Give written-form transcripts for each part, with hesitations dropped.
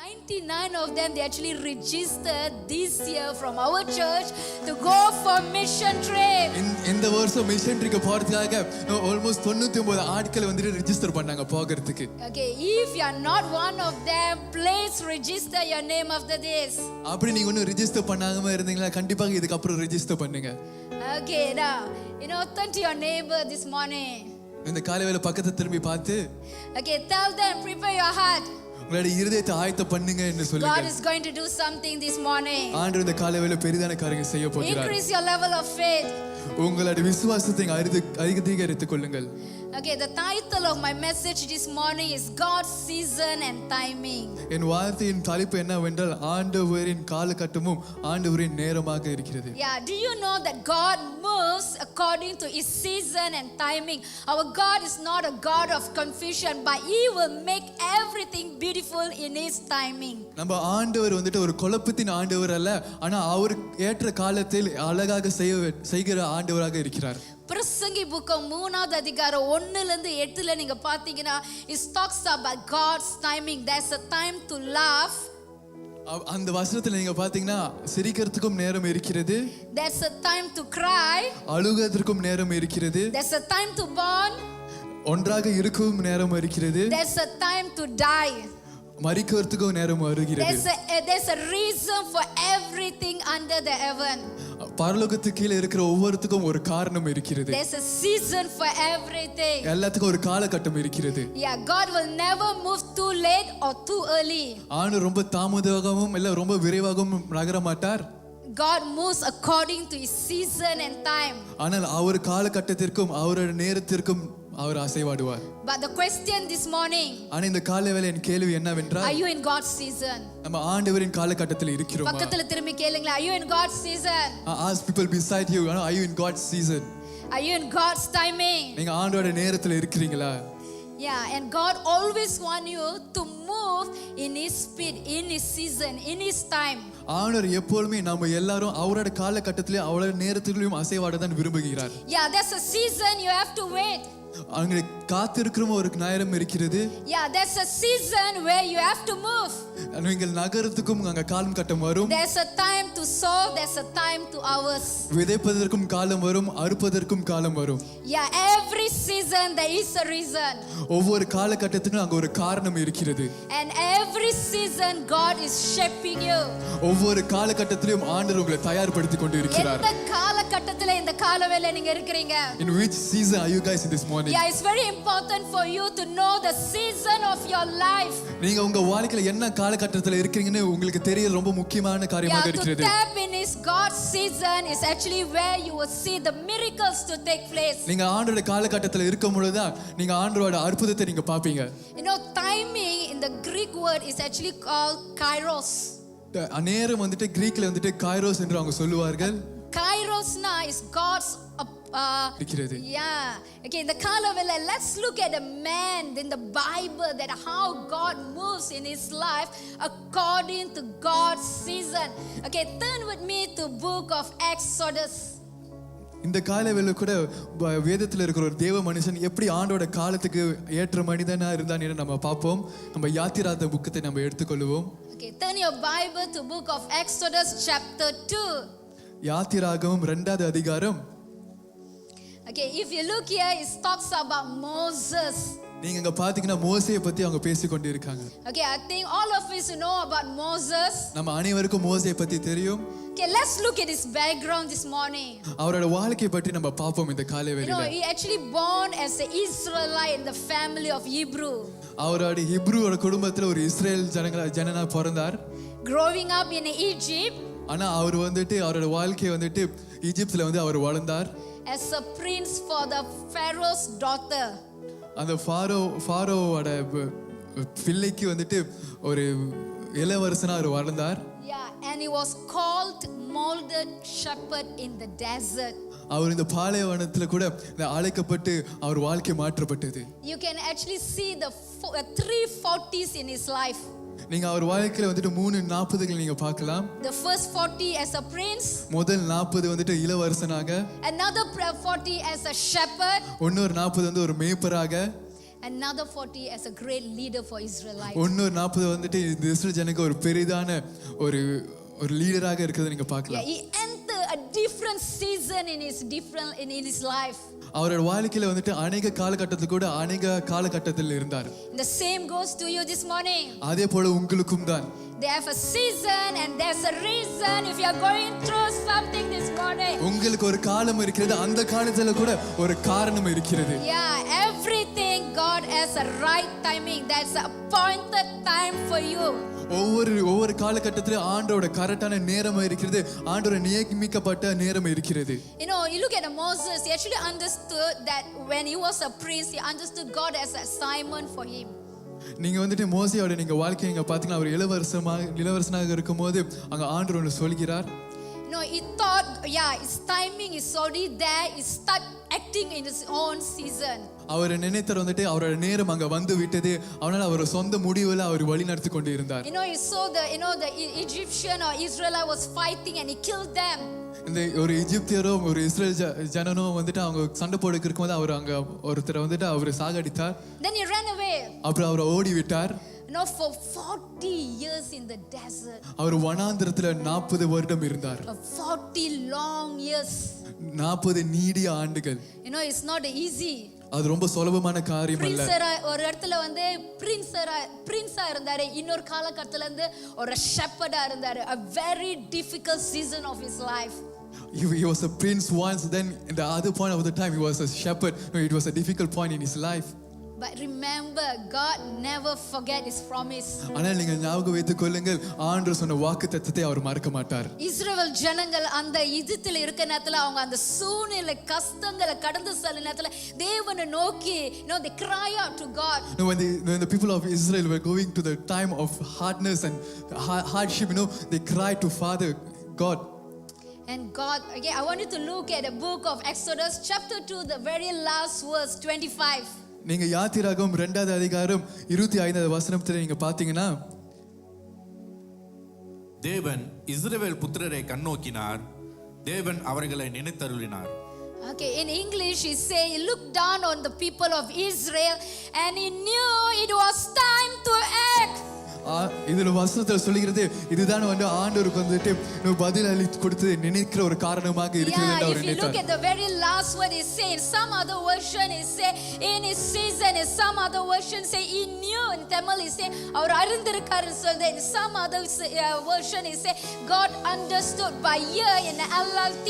99 of them, they actually registered this year from our church to go for mission trip. இந்த வருஷம் mission trip போறதுக்காக almost 99 ஆட்கள் வந்து register பண்ணாங்க போகிறதுக்கு. Okay, if you are not one of them, please register your name after this. அப்படி நீங்க இன்னும் ரெஜிஸ்டர் பண்ணாம இருந்தீங்களா கண்டிப்பாக இதுக்கு அப்புறம் ரெஜிஸ்டர் பண்ணுங்க. Okay, now turn to your neighbor this morning. இந்த காலைவேளை பக்கத்தை திரும்பி பார்த்து Okay, tell them, prepare your heart. உங்களுடைய இருதயத்தை ஆயத்தம் பண்ணுங்க என்று சொல்லுங்க. God is going to do something this morning. ஆண்டவர் இந்த காலைவேளை பெரிதான காரியங்களை செய்ய போகிறார். Increase your level of faith. உங்களுடைய விசுவாசத்தை அதிகரித்துக் கொள்ளுங்கள். Okay, the title of my message this morning is God's season and timing. என் வார்த்தையின் தலைப்பு என்னவென்றால் ஆண்டவரின் காலகட்டமும் ஆண்டவரின் நேரமாக இருக்கிறது. Yeah, do you know that God moves according to his season and timing? Our God is not a God of confusion, but he will make everything beautiful in his timing. நம்ம ஆண்டவர் வந்துட்டு ஒரு குழப்பத்தின் ஆண்டவர் அல்ல, ஆனா அவர் ஏற்ற காலத்தில் அழகாக செய்கிற ஆண்டவராக இருக்கிறார். பிரசங்கி புக்கம் 3வது அதிகாரம் 1ல இருந்து 8ல நீங்க பாத்தீங்கன்னா it talks about God's timing. There's a time to laugh. அந்த வசனத்துல நீங்க பாத்தீங்கன்னா சிரிக்கிறதுக்கும் நேரம் இருக்கிறது. There's a time to cry. அழுகிறதுக்கும் நேரம் இருக்கிறது. There's a time to born. ஒன்றாக இருக்கவும் நேரம் இருக்கிறது. There's a time to die. மரிக்கிறதுக்கும் நேரம் வருகிறது. There's a reason for everything under the heaven. பரலோகத்துக்கு கீழே இருக்கிற ஒவ்வொருத்துக்கும் ஒரு காரணம் இருக்கிறது. There's a season for everything. எல்லாத்துக்கும் ஒரு காலகட்டம் இருக்கிறது. Yeah, God will never move too late or too early. ஆண்டவர் ரொம்ப தாமதமாகவும் இல்ல ரொம்ப விரைவாகவும் நகர மாட்டார். God moves according to his season and time. ஆனால் அவர் காலகட்டத்திற்கும் அவரோட நேரத்திற்கும் அவர் அசைவாடுவார். But the question this morning, ஆனா இந்த காலைவேளை என் கேள்வி என்னவென்றால், are you in God's season? நம்ம ஆண்டவரின் காலகட்டத்தில் இருக்கிறோமா? பக்கத்துல திரும்பி கேளுங்க, are you in God's season? Ask people beside you, are you in God's season? Are you in God's timing? நீங்க ஆண்டவரோட நேரத்துல இருக்கிறீங்களா? Yeah, and God always want you to move in his speed, in his season, in his time. ஆண்டவர் எப்பொழுதுமே நாம எல்லாரும் அவரோட காலகட்டத்திலே அவரோட நேரத்திலும் அசைவாட தான் விரும்புகிறார். Yeah, there's a season you have to wait. அங்க காத்திருக்கிற ஒரு நேரம் இருக்கிறது. Yeah, there's a season where you have to move. நீங்கள் நகரத்துக்கும் அங்க காலம் கட்டம் வரும். There's a time to sow, there's a time to harvest. விதைப்பதற்கும் காலம் வரும், அறுப்பதற்கும் காலம் வரும். Yeah, every season there is a reason. ஒவ்வொரு காலகட்டத்துக்கும் அங்க ஒரு காரணம் இருக்கிறது. And every season God is shaping you. ஒவ்வொரு காலகட்டத்திலும் ஆண்டவர் உங்களை தயார்படுத்திக் கொண்டு இருக்கிறார். எந்த காலகட்டத்திலே இந்த காலவேளை நீங்க இருக்கீங்க? In which season are you guys in this morning? Yeah, it's very important for you to know the season of your life. நீங்க உங்க வாழ்க்கையில என்ன காலகட்டத்துல இருக்கீங்கன்னு உங்களுக்கு தெரிய ரொம்ப முக்கியமான காரியமாக இருக்கிறது. To tap in his God's season is actually where you will see the miracles to take place. நீங்க ஆண்டவரோட காலகட்டத்துல இருக்கும் பொழுது தான் நீங்க ஆண்டவரோட அற்புதத்தை நீங்க பாப்பீங்க. Timing in the Greek word is actually called kairos. நேரம் வந்துட்டு கிரீக்ல வந்துட்டு கைரோஸ் என்று அவங்க சொல்லுவார்கள். Kairosna is God's இருக்கிறது. Yeah. Okay, in the Kalavela, let's look at a man in the Bible that how God moves in his life according to God's season. Okay, turn with me to book of Exodus. இந்த காலவேளை கூட வேதத்தில் இருக்கிற ஒரு தேவ மனுஷன் எப்படி ஆண்டோட காலத்துக்கு ஏற்ற மனிதனா இருந்தான்னு நம்ம பார்ப்போம். நம்ம யாத்திராத புக்கத்தை நம்ம எடுத்துக்கொள்வோம். Okay, turn your Bible to book of Exodus chapter 2. யாத்திராகமம் 2வது அதிகாரம். Okay, if you look here, it talks about Moses. நீங்க அங்க பாத்தீங்கன்னா மோசேயை பத்தி அவங்க பேசி கொண்டு இருக்காங்க. Okay, I think all of us know about Moses. நம்ம அனைவருக்கும் மோசேயை பத்தி தெரியும். Okay, let's look at his background this morning. அவரோட வாழ்க்கையை பற்றி நம்ம பாப்போம் இந்த காலைவேளையில. He actually born as an Israelite in the family of Hebrew. அவரோட ஹிப்ரூவோட குடும்பத்துல ஒரு இஸ்ரேல் ஜனனா பிறந்தார். Growing up in Egypt. ஆனா அவர் வந்துட்டு அவரோட வாழ்க்கையை வந்துட்டு ஈஜிப்ட்ல வந்து அவர் வளர்ந்தார். As a prince for the Pharaoh's daughter. அந்த ஃபாரோவோட பிள்ளைக்கு வந்துட்டு ஒரு இளவரசனா அவர் வளர்ந்தார். Yeah, and he was called molded shepherd in the desert. அவர் இந்த பாலைவனத்துல கூட அழைக்கப்பட்டு அவர் வாழ்க்கை மாற்றப்பட்டது. You can actually see the 340s in his life. நீங்க அவர் வாழ்க்கையில வந்துட்டு 340கள் நீங்க பார்க்கலாம். The first 40 as a prince. முதல் 40 வந்துட்டு இளவரசனாக. Another 40 as a shepherd. இன்னொரு 40 வந்து ஒரு மேய்ப்பராக. another 40 as a great leader for Israelites. இன்னொரு 40 வந்துட்டு இந்த இஸ்ரேல் ஜனங்க ஒரு பெரிதான ஒரு ஒரு லீடராக இருக்கிறதை நீங்க Yeah, பார்க்கலாம். he entered a different season in his life. அவரோட வாழ்க்கையில வந்துட்டு அநேக காலகட்டத்தில் கூட அநேக காலகட்டத்தில் இருந்தார். The same goes to you this morning. அதே போல உங்களுக்கும் தான். They have a season and there's a reason if you are going through something this morning. உங்களுக்கு ஒரு காலம் இருக்கிறது, அந்த காலத்துல கூட ஒரு காரணம் இருக்கிறது. Yeah, everything God has a right timing. That's a appointed time for you. ஒவ்வொரு காலகட்டத்திலும் ஆண்டவரோட கரெக்டான நேரம் இருக்கிறது, ஆண்டவரோட நியமிக்கப்பட்ட நேரம் இருக்கிறது. You know, you look at Moses, he actually understood that when he was a priest, he understood God as an assignment for him. நீங்க வந்துட்டு மோசேயோட நீங்க வாழ்க்கையை நீங்க பாத்தீங்கன்னா அவர் இளவரசனாக இருக்கும்போது அங்க ஆண்டவர் ஒன்று சொல்கிறார். No, he thought, yeah, his timing is already there. He start acting in his own season. அவர் நினைத்தார் வந்துட்டு அவரோட நேரம் அங்க வந்து விட்டது, அவனால அவர் சொந்த முடிவுல அவர் வழி நடத்தி கொண்டு இருந்தார். You know, he saw the Egyptian or Israelite was fighting and he killed them. இந்த ஒரு எகிப்தியரும் ஒரு இஸ்ரேல் ஜனனும் வந்துட்டு அவங்க சண்டை போடுக்கு இருக்கும்போது அவர் அங்க ஒருத்தரை வந்துட்டு அவர் சாகடித்தார். Then he ran away. அப்புறம் அவர் ஓடி விட்டார். You know, for 40 years in the desert. அவர் வனாந்திரத்துல 40 வருடம் இருந்தார். 40 long years. 40 நீடிய ஆண்டுகள். You know, it's not easy. அது ரொம்ப சுலபமான காரியம் அல்ல. ஒரு இடத்துல வந்து பிரின்ஸா இருந்தாரு, இன்னொரு காலகட்டத்துல இருந்து ஒரு ஷெப்பர்டா இருந்தாரு. A very difficult season of his life. He was a prince once, then in the other point of the time he was a shepherd. No, it was a difficult point in his life. But remember, God never forget his promise. ஆனால் நீங்கள் ஞாபகம் வைத்துக் கொள்ளுங்கள், ஆண்டவர் சொன்ன வாக்குத்தத்தத்தை அவர் மறக்க மாட்டார். இஸ்ரவேல் ஜனங்கள் அந்த யுத்தத்தில் இருக்க நேரத்துல அவங்க அந்த சூழ்நிலை கஷ்டங்களை கடந்து செல்ல நேரத்துல தேவனை நோக்கி, you know, they cry out to God. No, when the people of Israel were going to the time of hardness and hardship, you know, they cried to Father God. And God, again, I want you to look at the book of Exodus chapter 2, the very last verse 25. நீங்க யாத்திராகமம் 2வது அதிகாரம் 25வது வசனத்துல நீங்க பாத்தீங்கன்னா, தேவன் இஸ்ரவேல் புத்திரரை கண்ணோக்கினார், தேவன் அவர்களை நினைத்தருளினார். Okay, in English he say he looked down on the people of Israel and he knew it was time to act. இதுல வசனத்துல சொல்லுகிறது இதுதான் வந்து ஆண்டவருக்கு வந்துட்டு பதில் அளித்து கொடுத்து நினைக்கிற ஒரு காரணமாக இருக்கிறது என்று அவர் நினைத்தார். If you look at the very last word he say, in some other version he say in his season, in some other version say he knew, in Tamil he say அவர் அறிந்திருக்காரு சொல்லுது, in some other version he say God understood. By here in LLT,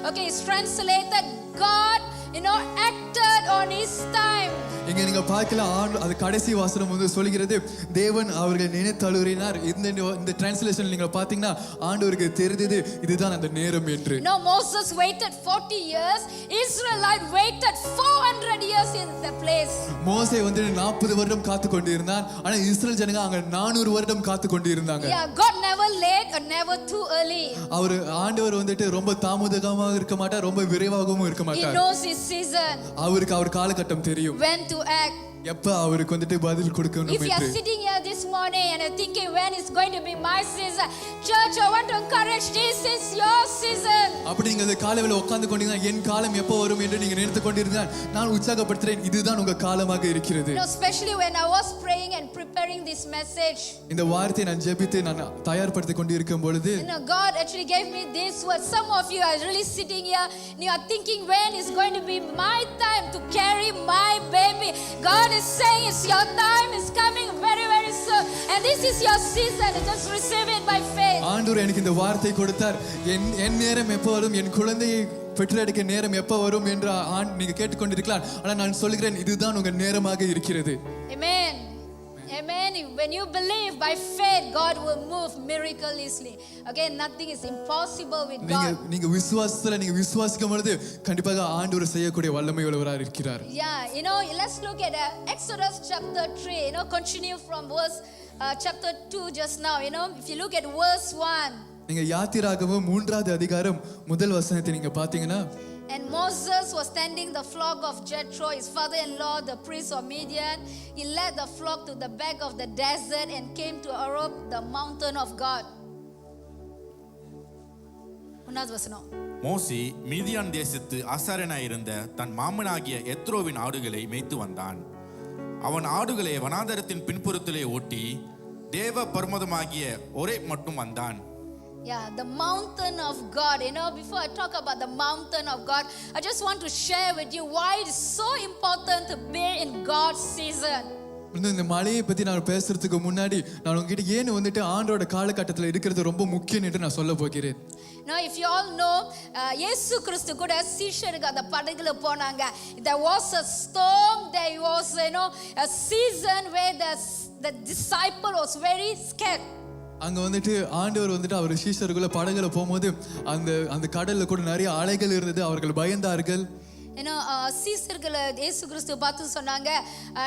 okay, it's translated God, you know, acted on his time. இங்க நீங்க பார்க்கலாம், அது கடைசி வசனம் வந்து சொல்கிறது தேவன் அவர்கள் நினைத்தருளினார். இந்த டிரான்ஸ்லேஷன் நீங்க பாத்தீங்கன்னா ஆண்டவருக்கு தெரிந்தது இதுதான் அந்த நேரம் என்று. No, Moses waited 40 years, Israelite waited 400 years in the place. மோசே வந்து 40 வருடம் காத்து கொண்டிருந்தான், ஆனா இஸ்ரேல் ஜனங்க அங்க 400 வருடம் காத்து கொண்டிருந்தாங்க. Yeah, God never late or never too early. அவர் ஆண்டவர் வந்துட்டு ரொம்ப தாமதமாக இருக்க மாட்டார், ரொம்ப விரைவாகவும் இருக்க மாட்டார். He knows his season. அவருக்கு அவர் காலகட்டம் தெரியும், when to act. எப்ப அவருக்கு வந்துட்டு பதில் கொடுக்கணும் If you are என்று. sitting here this morning and you're thinking when is going to be my season, church, I want to encourage, this is your season. அப்படி நீங்க இந்த காலவேளை உட்கார்ந்து கொண்டீங்கன்னா என் காலம் எப்போ வரும் என்று நீங்க நினைத்து கொண்டிருந்தால் நான் உற்சாகப்படுத்துறேன், இதுதான் உங்க காலமாக இருக்கிறது. You know, especially when I was praying and preparing this message, இந்த வார்த்தையை நான் ஜெபித்து நான் தயார்படுத்தி கொண்டிருக்கும் பொழுது, you know, God actually gave me this word. Some of you are really sitting here and you are thinking when is going to be my time to carry my baby. God is saying it's your time is coming very very soon and this is your season. Just receive it by faith. ஆண்டவர் எனக்கு இந்த வார்த்தை கொடுத்தார், என் நேரம் எப்போ வரும், என் குழந்தையை பெற்றெடுக்க நேரம் எப்போ வரும் என்று நீங்க கேட்டுக்கொண்டிருக்கலாம். ஆனால் நான் சொல்கிறேன் இதுதான் உங்க நேரமாக இருக்கிறது. Amen. Amen. When you believe by faith, God will move miraculously. Okay, nothing is impossible with God. நீங்க விசுவாசத்துல நீங்க விசுவாசிக்கும் பொழுது கண்டிப்பாக ஆண்டவர் செய்யக்கூடிய வல்லமை உள்ளவராக இருக்கிறார். Yeah, you know, let's look at Exodus chapter 3. You know, continue from verse chapter 2 just now. You know, if you look at verse 1. நீங்க யாத்திராகமம் 3வது அதிகாரம் முதல் வசனத்தை நீங்க பாத்தீங்கன்னா, And Moses was tending the flock of Jethro, his father-in-law, the priest of Midian. He led the flock to the back of the desert and came to Horeb, the mountain of God. மோசே மீதியான் தேசத்து ஆசாரியனாய் இருந்த தன் மாமனாகிய எத்ரோவின் ஆடுகளை மேய்த்து வந்தான். அவன் ஆடுகளை வனாந்தரத்தின் பின்புறத்திலே ஓட்டி தேவ பர்வதமாகிய ஒரே மட்டும் வந்தான். Yeah, the mountain of God. You know, before I talk about the mountain of God, I just want to share with you why it is so important to be in God's season. இந்த மலையை பத்தி நான் பேசுறதுக்கு முன்னாடி நான் உங்ககிட்ட ஏன் வந்துட்டு ஆண்டோட காலகட்டத்தில் இருக்கிறது ரொம்ப முக்கியம் என்று நான் சொல்ல போகிறேன். Now, if you all know, இயேசு கிறிஸ்து கூட சீஷருக்கு அந்த படகுல போனாங்க. There was a storm. There was, a season where the disciple was very scared. அங்க வந்துட்டு ஆண்டவர் வந்துட்டு அவர் சீஷருக்குள்ள படகுல போகும்போது அந்த கடல்ல கூட நிறைய அலைகள் இருந்தது. அவர்கள் பயந்தார்கள். சீஷர்களை இயேசு கிறிஸ்து பார்த்து சொன்னாங்க,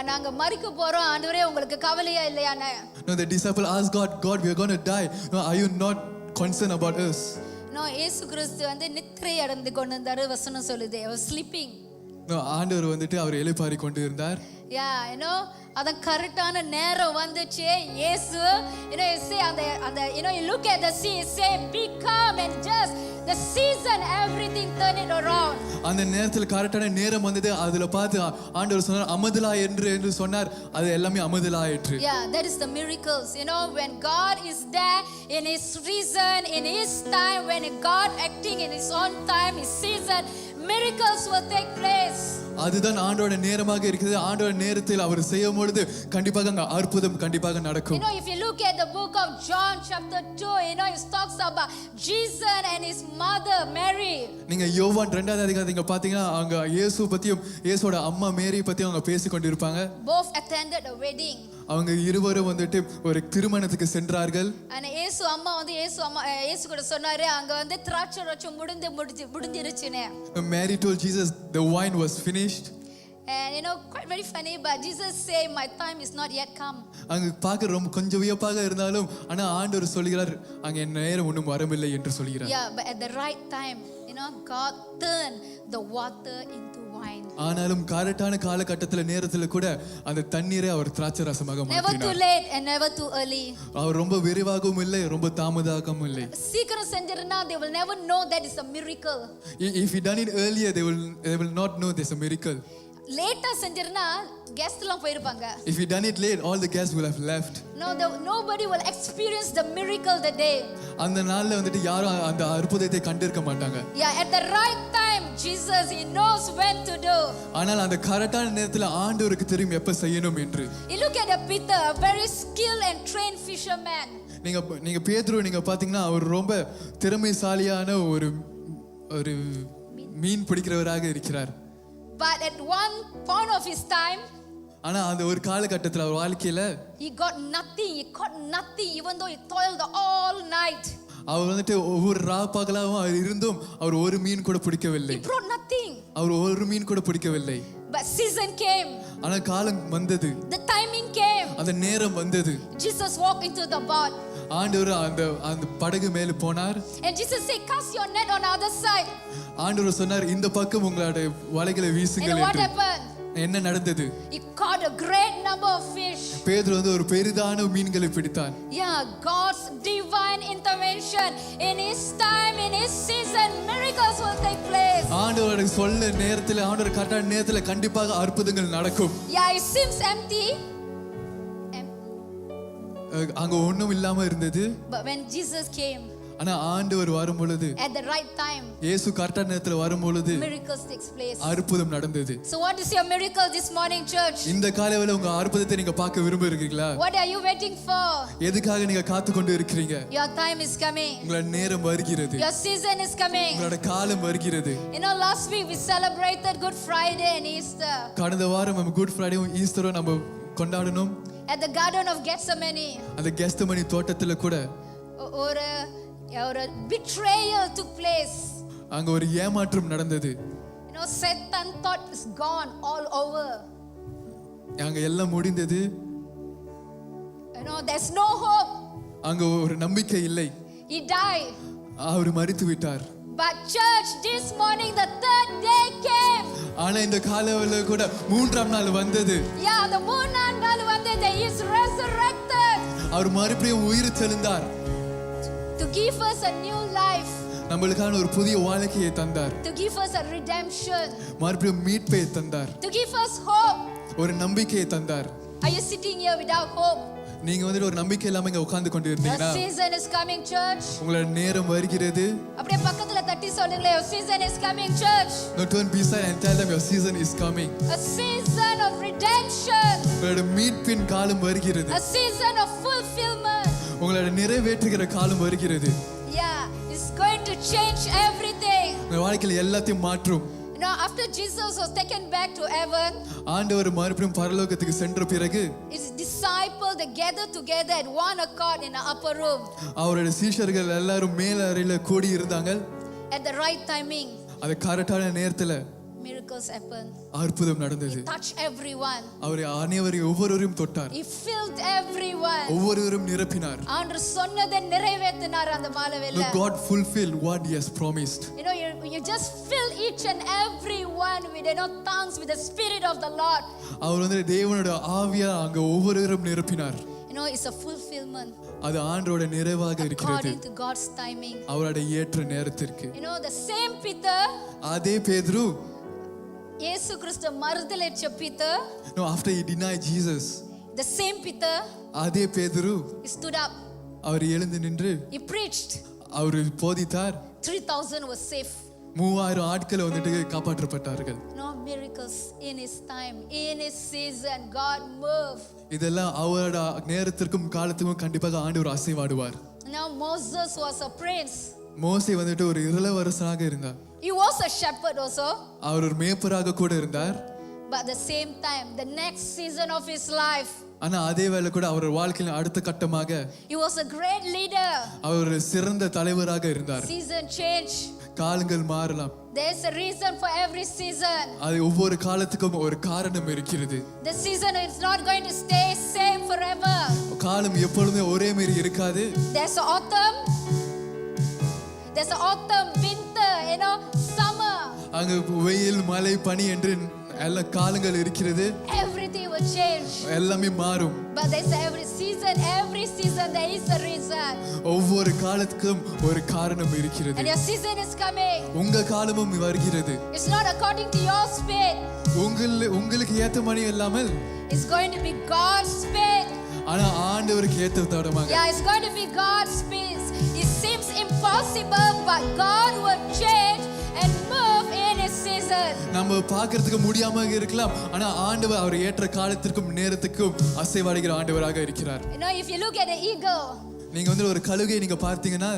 நாங்க மரிக்க போறோம் ஆண்டவரே, உங்களுக்கு கவலையா இல்லையானே? No, the disciple asked God, we are going to die. No, are you not concerned about us? No, இயேசு கிறிஸ்து வந்து நித்திரை அடைந்து கொண்டிருந்தாரு. வசனம் சொல்லுது, he was sleeping. No, ஆண்டவர் வந்துட்டு அவர் இளைப்பாறி கொண்டு இருந்தார். Yeah, அத கரெக்டான நேரம் வந்துச்சு. இயேசு you look at the sea, say be calm, and just the season everything turn it around. அந்த நேரத்துல கரெக்டான நேரம் வந்தது. அதுல பார்த்து ஆண்டவர் சொன்னார் அமதலா என்று சொன்னார். அது எல்லாமே அமதலாயிற்று. Yeah, that is the miracles. When God is there in his reason, in his time, when God acting in his own time, his season, miracles will take place. அதுதான் ஆண்டோட நேரமாக இருக்குது. ஆண்டோட நேரத்தில் அவர் செய்யும் பொழுது கண்டிப்பாக அங்க அற்புதம் கண்டிப்பாக நடக்கும். If you look at the book of John chapter 2, it talks about Jesus and his mother Mary. நீங்க யோவான் 2வது அதிகாரத்தை பாத்தீங்கன்னா அங்க இயேசு பத்தியும் இயேசுவோட அம்மா மேரி பத்தியும் அவங்க பேசிக் கொண்டிருப்பாங்க. Both attended a wedding. அவங்க இருவரும் வந்துட்டு ஒரு திருமணத்துக்கு சென்றார்கள். இயேசு அம்மா இயேசு கூட சொன்னாரு, அங்க வந்து திராட்சை ரசம் முடிஞ்சிருச்சுனே. Mary told Jesus the wine was finished. And quite very funny, but Jesus say my time is not yet come. அங்க பார்க்க ரொம்ப கொஞ்சம் வியப்பாக இருந்தாலும் ஆனா ஆண்டவர் சொல்கிறார் அங்க என் நேரம் இன்னும் வரவில்லை என்று சொல்கிறார். Yeah, but at the right time, God turned the water into wine. ஆனாலும் கரெக்டான காலகட்டத்துல நேரத்துல கூட அந்த தண்ணீரை அவர் திராட்சை ரசமாக மாற்றினார். Never too late and never too early. அவர் ரொம்ப விரைவாகவும் இல்லை ரொம்ப தாமதமாகவும் இல்லை. சீக்கிரம் செஞ்சிருந்தா they will never know that is a miracle. If he done it earlier they will not know there's a miracle. லேட்டா செஞ்சிருந்தா guests எல்லாம் போயிருப்பாங்க. If he done it late all the guests will have left. Nobody will experience the miracle that day. அந்த நாள்ல வந்துட்டு யாரும் அந்த அற்புதத்தை கண்டிருக்க மாட்டாங்க. Yeah, at the right time Jesus, he knows when to do. ஆனால் அந்த கரெக்டான நேரத்துல ஆண்டவருக்கு தெரியும் எப்ப செய்யணும் என்று. You look at Peter, a very skilled and trained fisherman. நீங்க பேதுரு நீங்க பாத்தீங்கன்னா அவர் ரொம்ப திறமைசாலியான ஒரு மீன் பிடிக்கிறவராக இருக்கிறார். But at one point of his time, ஆனா அந்த ஒரு காலகட்டத்துல அவர் வாழ்க்கையில he caught nothing even though he toiled all night. அவர் வந்துட்டு ஒவ்வொரு பகலாவும் அவர் இருந்தும் அவர் ஒரு மீன் கூட பிடிக்கவில்லை. He brought nothing. அவர் ஒரு மீன் கூட பிடிக்கவில்லை. But season came. ஆனா காலம் வந்தது. The timing came. அந்த நேரம் வந்தது. Jesus walked into the boat. ஆண்டவர் அந்த படகு மேல போனார். And Jesus said, cast your net on the other side. ஆண்டவர் சொன்னார் இந்த பக்கம் உங்களுடைய வலைகளை வீசுங்கள் என்று. And what happened? என்ன நடந்தது? He caught a great number of fish. பேதுரு வந்து ஒரு பெரிதான மீன்களை பிடித்தான். Yeah, God's divine intervention in his time, in his season, miracles will take place. ஆண்டவரோட சொல்ல நேரத்துல ஆண்டவர் கரெக்டான நேரத்துல கண்டிப்பாக அற்புதங்கள் நடக்கும். Yeah, it seems empty. அங்க ஒண்ணும் இல்லாம இருந்தது. But when Jesus came, ஆனா ஆண்டவர் வரும் பொழுது at the right time, இயேசு கரெக்டான நேரத்துல வரும் பொழுது miracles takes place. அற்புதம் நடந்தது. So what is your miracle this morning, church? இந்த காலையில உங்க அற்புதத்தை நீங்க பார்க்க விரும்புறீங்களா? What are you waiting for? எதுக்காக நீங்க காத்து கொண்டு இருக்கீங்க? Your time is coming. உங்களோட நேரம் வருகிறது. Your season is coming. உங்களோட காலம் வருகிறது. Last week we celebrated Good Friday and Easter. கடந்த வாரம் நம்ம குட் ஃப்ரைடேவும் ஈஸ்டரும் நம்ம கொண்டாடணும். At the Garden of Gethsemane. அந்த கெத்செமனே தோட்டத்துல கூட ஒரு betrayal took place. அங்க ஒரு ஏமாற்றம் நடந்தது. Satan thought is gone all over. அங்க எல்லாம் முடிந்தது. There's no hope. அங்க ஒரு நம்பிக்கை இல்லை. He died. அவர் மரித்து விட்டார். But church, this morning the third day came. ஆனா இந்த காலையில கூட மூன்றாம் நாள் வந்தது. Yeah, the மூன்றாம் நாள் வந்தது. He is resurrected. அவர் மறுபடியும் உயிர் தெழுந்தார். To give us a new life. நம்மளுக்கான ஒரு புதிய வாழ்க்கையை தந்தார். To give us a redemption. மறுபடியும் மீட்பை தந்தார். To give us hope. ஒரு நம்பிக்கையை தந்தார். Are you sitting here without hope? நீங்க வந்து ஒரு நம்பிக்கை இல்லாம இங்க உட்கார்ந்து கொண்டு இருந்தீங்கன்னா, A season is coming, church. உங்களோட நேரம் வருகிறது. அப்படியே பக்கத்துல தட்டி சொல்லுங்களே, your season is coming, church. No, turn beside and tell them your season is coming. A season of redemption. உங்களோட மீட்பின் காலம் வருகிறது. A season of fulfillment. உங்களோட நிறைவேற்றுகிற காலம் வருகிறது. Yeah, it's going to change everything. உங்க வாழ்க்கையில எல்லாத்தையும் மாற்றும். You know, after Jesus was taken back to heaven, ஆண்டவர் மறுபடியும் பரலோகத்துக்கு சென்ற பிறகு his disciples they gathered together at one accord in the upper room அவருடைய சீஷர்கள் எல்லாரும் மேல் அறையில கூடி இருந்தாங்க. at the right timing. அது கரெக்டான நேரத்துல Miracles happened. அற்புதம் நடந்தது. He touched everyone. அவர் அனைவரையும் ஒவ்வொருவரையும் தொட்டார். He filled everyone. ஒவ்வொருவரையும் நிரப்பினார். ஆண்டவர் சொன்னதை நிறைவேற்றினார் அந்த மாலவேல. God fulfilled what he has promised. You know, you just fill each and every one with tongues with the spirit of the Lord. அவர் வந்து தேவனுடைய ஆவியா அங்க ஒவ்வொருவரையும் நிரப்பினார். You know, it's a fulfillment. அது ஆண்டவருடைய நிறைவாக இருக்கிறது. According to God's timing. அவருடைய ஏற்ற நேரத்திற்கு. You know, the same Peter. அதே பேதுரு. இயேசு கிறிஸ்து மறுதலிச்ச Peter. No, after he denied Jesus. The same Peter. அதே பேதுரு. He stood up. அவர் எழுந்து நின்று. He preached. Our போதித்தார். 3,000 was safe. 3000 ஆட்கள் வந்துட்டு காப்பாற்றப்பட்டார்கள். No miracles in his time, in his season, God moved. இதெல்லாம் அவரோட நேரத்திற்கும் காலத்துக்கும் கண்டிப்பாக ஆண்டவர் அசைவாடுவார். Now Moses was a prince. மோசே வந்துட்டு ஒரு இளவரசனாக இருந்தார். He was a shepherd also. அவர் ஒரு மேய்ப்பராக கூட இருந்தார். But at the same time, the next season of his life, ஆனா அதே வேளை கூட அவர் வாழ்க்கையின் அடுத்த கட்டமாக he was a great leader. அவர் ஒரு சிறந்த தலைவராக இருந்தார். Season change. காலங்கள் மாறலாம். There's a reason for every season. அது ஒவ்வொரு காலத்துக்கும் ஒரு காரணம் இருக்கிறது. The season is not going to stay same forever. காலம் எப்பொழுதுமே ஒரே மாதிரி இருக்காது. There's autumn. There's autumn, winter, you know, summer. அங்க வெயில், மழை, பனி என்று எல்லா காலங்கள் இருக்கிறது. Everything will change. எல்லாமே மாறும். But there's every season there is a reason. ஒவ்வொரு காலத்துக்கும் ஒரு காரணம் இருக்கிறது. And your season is coming. உங்க காலமும் வருகிறது. It's not according to your speed. உங்களுக்கு ஏத்த மணி இல்லாமல் It's going to be God's speed. ஆனா ஆண்டவருக்கு ஏத்த தடமாக. Yeah, it's going to be God's speed. It seems impossible, but God will change and move in His season. நம்ம பார்க்கிறதுக்கு முடியாம இருக்கலாம், ஆனா ஆண்டவர் அவர் ஏற்ற காலத்திற்கும் நேரத்துக்கும் அசைவாடுகிற ஆண்டவராக இருக்கிறார். You know, if you look at the eagle, நீங்க வந்து ஒரு கழுகை நீங்க பார்த்தீங்கன்னா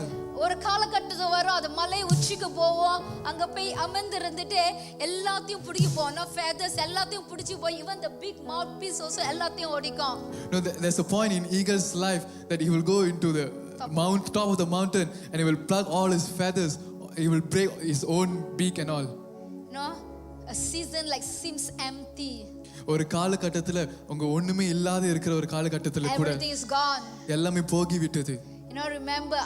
ஒரு காலகட்டத்து வரும், அது மலை உச்சிக்கு போவோம், அங்க போய் அமர்ந்து இருந்துட்டு எல்லாத்தையும் பிடிக்க போவோம், feathers எல்லாத்தையும் பிடிச்சி போய் even the big mouthpiece also எல்லாத்தையும் ஒடிக்கும். No, there's a point in eagle's life that he will go into the top of the mountain and he will plug all his feathers, he will break his own beak and all. No, a season like seems empty. ஒரு காலகட்டத்துல உங்க ஒண்ணுமே இல்லாத இருக்கிற ஒரு காலகட்டத்துல கூட Everything is gone. எல்லாமே போகி விட்டது. You know, remember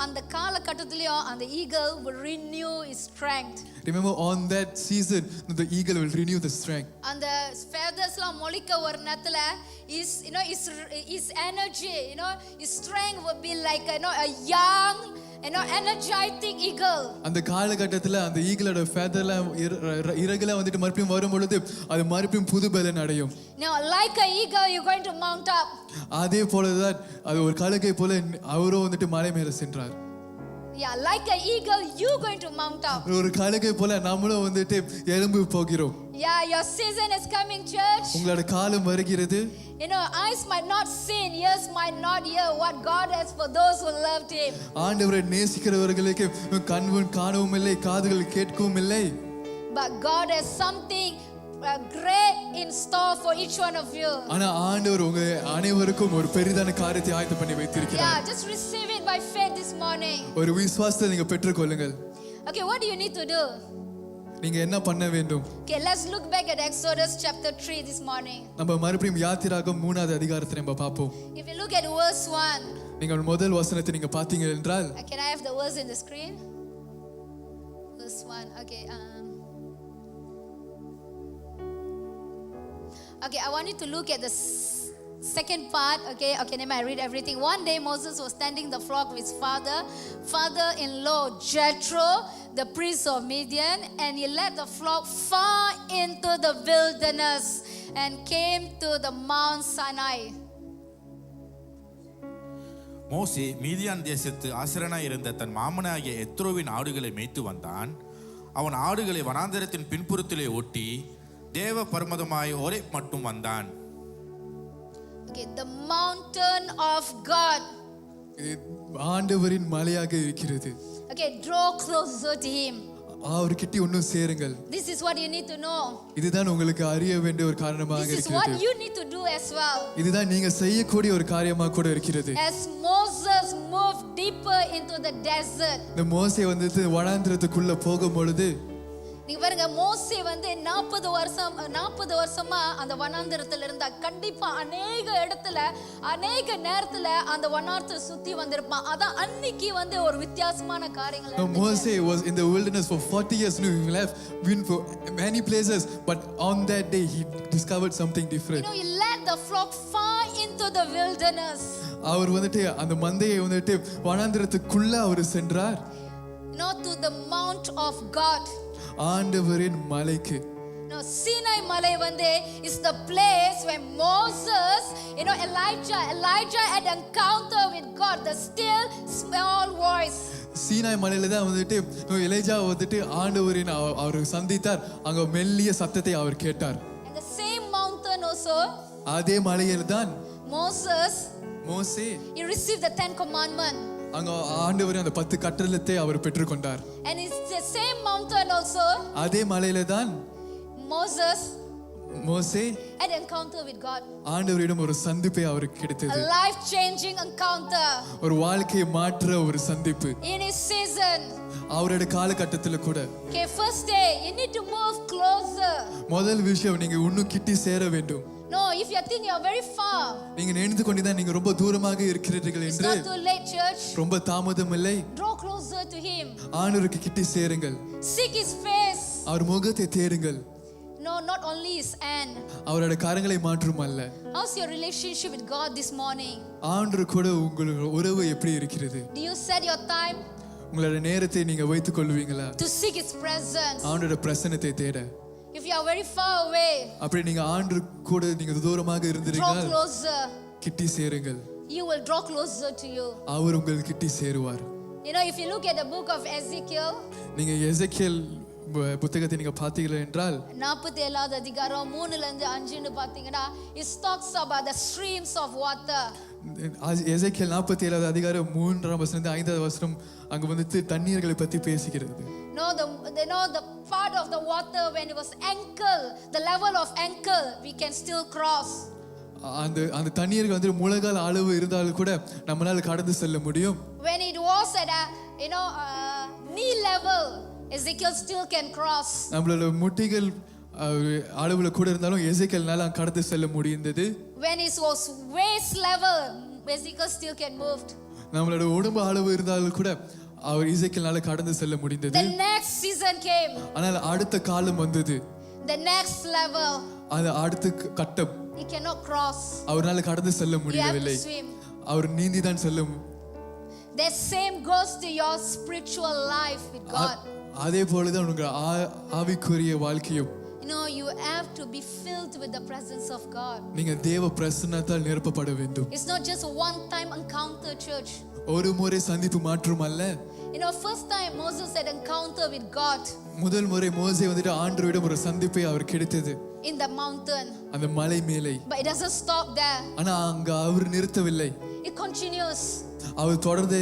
அந்த காலகட்டத்திலயும் அந்த eagle will renew its strength. Remember on that season the eagle will renew the strength. அந்த feathersலாம் மொளிக்க ஒரு நேரத்துல his energy, you know, his strength will be like, you know, a young, you know, energetic eagle. அந்த காலகட்டத்துல அந்த ஈகிளோட ஃபெதர்ல இறகுல வந்துட்டு மறுபடியும் வரும் பொழுது அது மறுபடியும் புது பலன் அடையும். Now like a eagle you're going to mount up. அதே போலதான் அது ஒரு கழுகை போல அவரும் வந்துட்டு மலை மேல சென்றார். Yeah, like an eagle you're going to mount up. ஒரு கழுகை போல நாமளும் வந்துட்டு எழும்பி போகிறோம். Yeah, your season is coming, church. உங்களோட காலம் வருகிறது. You know, eyes might not see, ears might not hear what God has for those who loved Him. ஆண்டவரை நேசிக்கிறவர்களுக்கு கண்கள் காணவும் இல்லை, காதுகள் கேட்கவும் இல்லை. But God has something great in store for each one of you. ஆனா ஆண்டவர் உங்க அனைவருக்கும் ஒரு பெரிதான காரியத்தை ஆயத்தம் பண்ணி வைத்திருக்கிறார். Yeah, just receive it by faith this morning. ஒரு விசுவாசத்தை நீங்க பெற்றுக்கொள்ளுங்கள். Okay, what do you need to do? நீங்க என்ன பண்ண வேண்டும்? Okay, let's look back at Exodus chapter 3 this morning. நம்ம மறுபடியும் யாத்திராகமம் 3வது அதிகாரத்தை நம்ம பாப்போம். If you look at verse 1. நீங்கள் முதல் வசனத்தை நீங்க பாத்தீங்க என்றால், Can I have the verse in the screen? Verse 1. Okay, Okay, I want you to look at second part, okay, never mind, I read everything. One day Moses was tending the flock with his father-in-law Jethro, the priest of Midian, and he led the flock far into the wilderness and came to the Mount Sinai. மோசே மீதியான் தேசத்து ஆசிரியனாய் இருந்த தன் மாமனாகிய எத்ரோவின் ஆடுகளை மேய்த்து வந்தான். அவன் ஆடுகளை வனாந்தரத்தின் பின்புறத்திலே ஒட்டி தேவ பர்வதமாய் ஒரேப் மட்டும் வந்தான். Okay, the mountain of God. ஆண்டவரின் மலையாக இருக்கிறது. Okay, draw closer to him. அவர்கிட்ட இன்னும் சேருங்கள். This is what you need to know. இதுதான் உங்களுக்கு அறிய வேண்டிய ஒரு காரணமாக This is இருக்கிறது. what you need to do as well. இதுதான் நீங்க செய்யக்கூடிய ஒரு காரியமாக கூட இருக்கிறது. As Moses moved deeper into the desert. இந்த மோசே வந்து வனாந்திரத்துக்குள்ள போகும் பொழுது நீங்க பாருங்க, மோசே வந்து 40 வருஷமா அந்த வனாந்திரத்துல இருந்தா. கண்டிப்பா அநேக இடத்துல அநேக நேரத்துல அந்த வனாந்திரத்தை சுத்தி வந்திருப்பான். அதான் அன்னைக்கு வந்து ஒரு வித்தியாசமான காரியங்கள் நடந்துச்சு. Moses was in the wilderness for 40 years. No, he left, been for many places, but on that day he discovered something different. You know, he led the flock far into the wilderness. அவர் வந்துட்டு அந்த மந்தையை வந்துட்டு வனாந்திரத்துக்குள்ள அவர் சென்றார். You know, to the mount of God. ஆண்டவரின் மலைக்கு. No, Sinai Malay வந்து is the place where Moses, you know, Elijah had encounter with God, the still small voice. Sinai மலையில தான் வந்துட்டு எலிஜா வந்துட்டு ஆண்டவரின் அவர் சந்தித்தார். அங்க மெல்லிய சத்தத்தை அவர் கேட்டார். And the same mountain also, அதே மலையில் தான் மோசே he received the 10 commandments. அங்க ஆண்டவர் அந்த 10 கட்டளையை அவர் பெற்றுக்கொண்டார். And it's the same mountain also, அதே மலையில தான் மோசே had encounter with God. ஆண்டவரிடம் ஒரு சந்திப்பை அவருக்கு கிடைத்தது. A life changing encounter. ஒரு வாழ்க்கையை மாற்ற ஒரு சந்திப்பு. In his season. அவரோட காலகட்டத்துல கூட. Okay, first day you need to move closer. முதல் விஷயம் நீங்க இன்னும் கிட்டி சேர வேண்டும். No, if you think you are very far. நீங்க நினைத்து கொண்டிருந்தா நீங்க ரொம்ப தூரமாக இருக்கிறீர்கள் என்று. It's not too late, church. ரொம்ப தாமதம் இல்லை. Draw closer to him. ஆண்டவருக்கு கிட்டி சேருங்கள். Seek his face. அவர் முகத்தை தேடுங்கள். No, not only his hand. அவரோட கரங்களை மாற்றும் அல்ல. How's your relationship with God this morning? ஆண்டவர் கூட உங்களோட உறவு எப்படி இருக்கிறது? Do you set your time? உங்களோட நேரத்தை நீங்க வைத்துக் கொள்வீங்களா? To seek his presence. ஆண்டவரோட பிரசன்னத்தை தேட. If you are very far away, அப்படி நீங்க ஆண்டவர் கூட நீங்க தூரமாக இருந்தீர்கள், draw closer. கிட்டி சேருங்கள். You will draw closer to you. அவர் உங்களுக்கு கிட்டி சேருவார். You know, if you look at the book of Ezekiel, நீங்க எசேக்கியேல் புத்தகத்தை நீங்க பார்த்தீர்கள் என்றால் 47வது அதிகாரம் 3ல இருந்து 5 ன்னு பாத்தீங்கன்னா, it talks about the streams of water. எசேக்கியேல் 47வது அதிகாரம் 3ஆம் வசனத்திலிருந்து 5வது வசனம் அங்க வந்து தண்ணீர்களை பத்தி பேசுகிறது. The part of the water when it was ankle, the level of ankle, we can still cross. அந்த தண்ணீருக்கு வந்து முழங்கால் அளவு இருந்தாலும் கூட நம்மளால கடந்து செல்ல முடியும். When it was at a knee level, Ezekiel still can cross. நம்மளோட முட்டிகள் அளவுல கூட இருந்தாலும் எசேக்கியேல்னால கடந்து செல்ல முடிந்தது. When it was waist level, Ezekiel still can move. நம்மளோட உடம்பு அளவு இருந்தாலும் கூட அவர் எசேக்கியேல்னால கடந்து செல்ல முடிந்தது. The next season came. ஆனால் அடுத்த காலம் வந்தது. The next level. அது அடுத்த கட்டம். He cannot cross. அவரால கடந்து செல்ல முடியவில்லை. அவர் நீந்தி தான் செல்ல. The same goes to your spiritual life with God. அதே போல தான் உங்க ஆவிக்குரிய வாழ்க்கையும். You know, you have to be filled with the presence of God. நீங்க தேவ பிரசன்னத்தால் நிரப்பப்பட வேண்டும். It's not just a one time encounter, church. ஒரு முறை சந்திப்பு மாற்றம் அல்ல. You know, first time Moses had encounter with God. முதல் முறை மோசே வந்துட்டு ஆண்டவரிடம் ஒரு சந்திப்பை அவர் கிடைத்தது. In the mountain. அந்த மலை மேலே. But it doesn't stop there. ஆனா அங்க அவர் நிறுத்தவில்லை. It continues. அவர் தொடர்ந்து